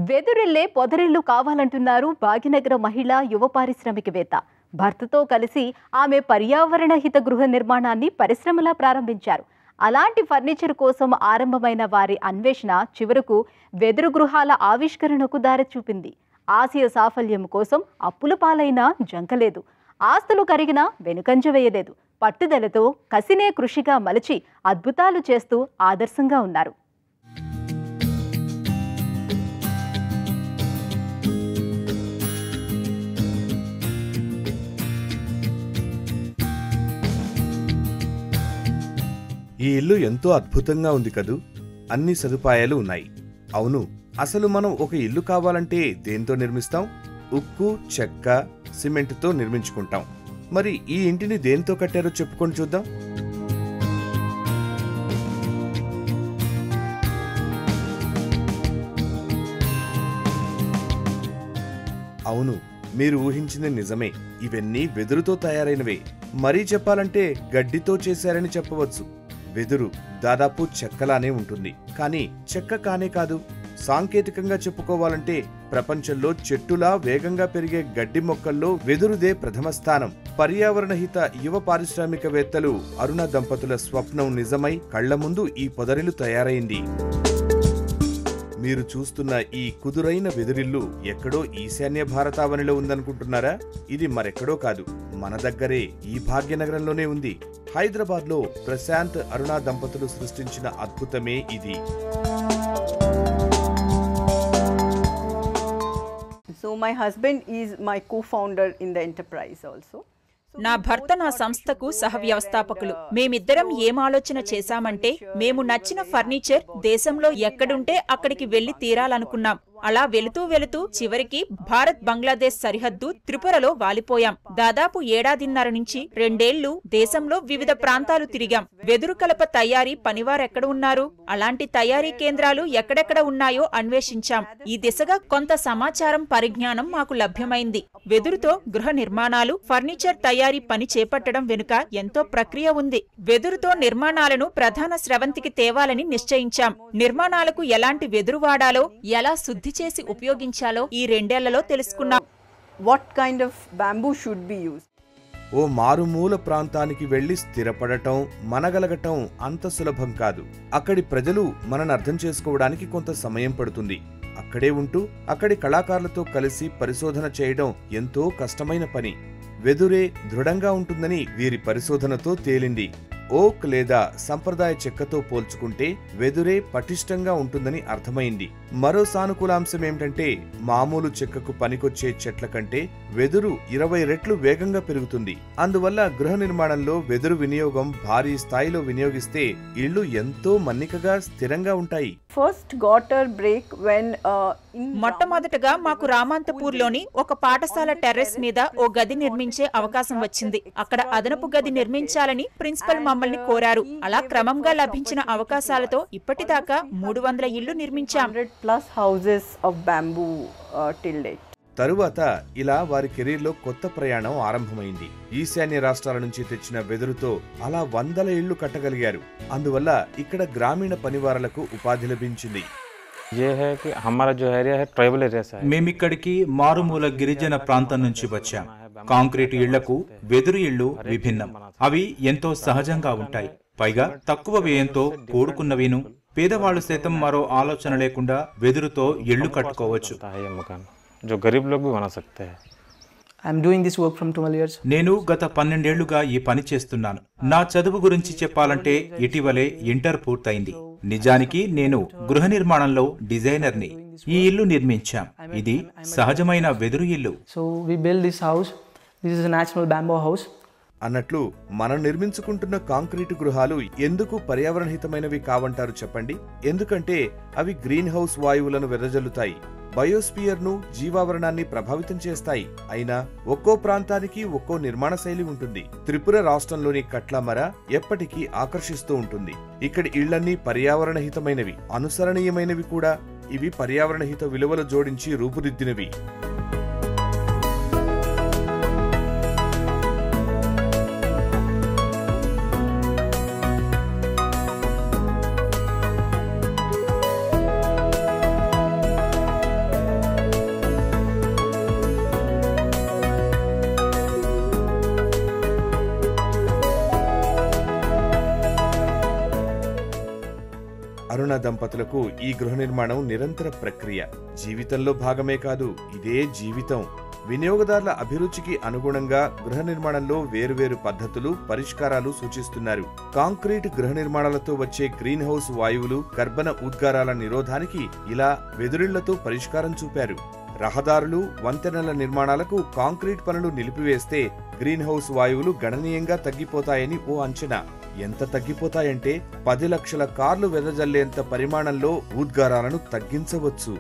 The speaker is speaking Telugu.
వెదురిల్లే పొదరిల్లు కావాలంటున్నారు భాగ్యనగర మహిళా యువ పారిశ్రామికవేత్త. భర్తతో కలిసి ఆమె పర్యావరణ హిత గృహ నిర్మాణాన్ని పరిశ్రమలా ప్రారంభించారు. అలాంటి ఫర్నిచర్ కోసం ఆరంభమైన వారి అన్వేషణ చివరకు వెదురు గృహాల ఆవిష్కరణకు దారి చూపింది. ఆశయ సాఫల్యం కోసం అప్పుల పాలైన జంకలేదు, ఆస్తులు కరిగినా వెనుకంజ వేయలేదు. పట్టుదలతో కసినే కృషిగా మలచి అద్భుతాలు చేస్తూ ఆదర్శంగా ఉన్నారు. ఈ ఇల్లు ఎంతో అద్భుతంగా ఉంది కదూ. అన్ని సదుపాయాలు ఉన్నాయి. అవును, అసలు మనం ఒక ఇల్లు కావాలంటే దేంతో నిర్మిస్తాం? ఉక్కు, చెక్క, సిమెంట్తో నిర్మించుకుంటాం. మరి ఈ ఇంటిని దేంతో కట్టారో చెప్పుకొని చూద్దాం. అవును, మీరు ఊహించింది నిజమే. ఇవన్నీ వెదురుతో తయారైనవే. మరీ చెప్పాలంటే గడ్డితో చేశారని చెప్పవచ్చు. వెదురు దాదాపు చెక్కలానే ఉంటుంది, కానీ చెక్క కానే కాదు. సాంకేతికంగా చెప్పుకోవాలంటే ప్రపంచంలో చెట్టులా వేగంగా పెరిగే గడ్డి మొక్కల్లో వెదురుదే ప్రథమ స్థానం. పర్యావరణ హిత యువ పారిశ్రామికవేత్తలు అరుణ దంపతుల స్వప్నం నిజమై కళ్ల ముందు ఈ పొదరిల్లు తయారైంది. మీరు చూస్తున్న ఈ కుదురైన వెదురిల్లు ఎక్కడో ఈశాన్య భారతావనిలో ఉందనుకుంటున్నారా? ఇది మరెక్కడో కాదు, మన దగ్గరే ఈ భాగ్యనగరంలోనే ఉంది. హైదరాబాద్లో ప్రశాంత్, అరుణ దంపతులు సృష్టించిన అద్భుతమే ఇది. So my husband is my co-founder in the enterprise also. నా భర్త నా సంస్థకు సహవ్యవస్థాపకులు. మేమిద్దరం ఏం ఆలోచన చేశామంటే, మేము నచ్చిన ఫర్నిచర్ దేశంలో ఎక్కడుంటే అక్కడికి వెళ్లి తీరాలనుకున్నాం. అలా వెళుతూ వెళుతూ చివరికి భారత్ బంగ్లాదేశ్ సరిహద్దు త్రిపురలో వాలిపోయాం. దాదాపు ఏడాదిన్నర నుంచి 2 ఏళ్లు దేశంలో వివిధ ప్రాంతాలు తిరిగాం. వెదురు కలప తయారీ పనివారెక్కడ ఉన్నారు, అలాంటి తయారీ కేంద్రాలు ఎక్కడెక్కడ ఉన్నాయో అన్వేషించాం. ఈ దిశగా కొంత సమాచారం, పరిజ్ఞానం మాకు లభ్యమైంది. వెదురుతో గృహ నిర్మాణాలు, ఫర్నిచర్ తయారీ పని చేపట్టడం వెనుక ఎంతో ప్రక్రియ ఉంది. వెదురుతో నిర్మాణాలను ప్రధాన స్రవంతికి తేవాలని నిశ్చయించాం. నిర్మాణాలకు ఎలాంటి వెదురు వాడాలో, ఎలా శుద్ధి చేసి ఉపయోగించాలో ఈ 2 ఏళ్లలో తెలుసుకున్నాం. What kind of bamboo should be used? ఓ మారుమూల ప్రాంతానికి వెళ్లి స్థిరపడటం, మనగలగటం అంత సులభం కాదు. అక్కడి ప్రజలు మనని అర్థం చేసుకోవడానికి కొంత సమయం పడుతుంది. అక్కడే ఉంటూ అక్కడి కళాకారులతో కలిసి పరిశోధన చేయడం ఎంతో కష్టమైన పని. వెదురే దృఢంగా ఉంటుందని వీరి పరిశోధనతో తేలింది. ఓక్ లేదా సంప్రదాయ చెక్కతో పోల్చుకుంటే వెదురే పటిష్టంగా ఉంటుందని అర్థమైంది. మరో సానుకూలాంశం ఏమిటంటే, మామూలు చెక్కకు పనికొచ్చే చెట్ల కంటే వెదురు 20 రెట్లు వేగంగా పెరుగుతుంది. అందువల్ల గృహ నిర్మాణంలో వెదురు వినియోగం భారీ స్థాయిలో వినియోగిస్తే ఇళ్లు ఎంతో మన్నికగా స్థిరంగా ఉంటాయి. మొట్టమొదటగా మాకు రామంతపూర్లోని ఒక పాఠశాల టెర్రస్ మీద ఓ గది నిర్మించే అవకాశం వచ్చింది. అక్కడ అదనపు గది నిర్మించాలని ప్రిన్సిపల్ మమ్మల్ని కోరారు. అలా క్రమంగా లభించిన అవకాశాలతో ఇప్పటిదాకా 300 ఇళ్లు నిర్మించాం. తరువాత ఇలా వారి కెరీర్లో కొత్త ప్రయాణం ఆరంభమైంది. ఈశాన్య రాష్ట్రాల నుంచి తెచ్చిన వెదురుతో అలా 100 ఇళ్లు కట్టగలిగారు. అందువల్ల ఇక్కడ గ్రామీణ పనివారులకు ఉపాధి లభించింది. మేమిక్కడికి మారుమూల గిరిజన ప్రాంతం నుంచి వచ్చాం. కాంక్రీటు ఇళ్లకు వెదురు ఇళ్లు విభిన్నం. అవి ఎంతో సహజంగా ఉంటాయి, పైగా తక్కువ వ్యయంతో కూడుకున్నవిను. పేదవాళ్లు సైతం మరో ఆలోచన లేకుండా వెదురుతో ఇళ్లు కట్టుకోవచ్చు. నేను గత 12 ఏళ్లుగా ఈ పని చేస్తున్నాను. నా చదువు గురించి చెప్పాలంటే ఇటీవలే ఇంటర్ పూర్తయింది. నిజానికి నేను గృహ నిర్మాణంలో డిజైనర్ని. ఈ ఇల్లు నిర్మించాం. ఇది సహజమైన వెదురు ఇల్లు. అన్నట్లు మనం నిర్మించుకుంటున్న కాంక్రీటు గృహాలు ఎందుకు పర్యావరణహితమైనవి కావంటారు చెప్పండి? ఎందుకంటే అవి గ్రీన్ హౌస్ వాయువులను వెదజల్లుతాయి, బయోస్పియర్ ను, జీవావరణాన్ని ప్రభావితం చేస్తాయి. అయినా ఒక్కో ప్రాంతానికి ఒక్కో నిర్మాణ శైలి ఉంటుంది. త్రిపుర రాష్ట్రంలోని కట్లమర ఎప్పటికీ ఆకర్షిస్తూ ఉంటుంది. ఇక్కడి ఇళ్లన్నీ పర్యావరణహితమైనవి, అనుసరణీయమైనవి కూడా. ఇవి పర్యావరణహిత విలువలు జోడించి రూపుదిద్దినవి. దంపతులకు ఈ గృహ నిర్మాణం నిరంతర ప్రక్రియ. జీవితంలో భాగమే కాదు, ఇదే జీవితం. వినియోగదారుల అభిరుచికి అనుగుణంగా గృహ నిర్మాణంలో వేరువేరు పద్ధతులు, పరిష్కారాలు సూచిస్తున్నారు. కాంక్రీట్ గృహ నిర్మాణాలతో వచ్చే గ్రీన్ హౌస్ వాయువులు, కర్బన ఉద్గారాల నిరోధానికి ఇలా వెదురిళ్లతో పరిష్కారం చూపారు. రహదారులు, వంతెనల నిర్మాణాలకు కాంక్రీట్ పనులు నిలిపివేస్తే గ్రీన్ హౌస్ వాయువులు గణనీయంగా తగ్గిపోతాయని ఓ అంచనా. ఎంత తగ్గిపోతాయంటే 10 లక్షల కార్లు వెదజల్లేంత పరిమాణంలో ఉద్గారాలను తగ్గించవచ్చు.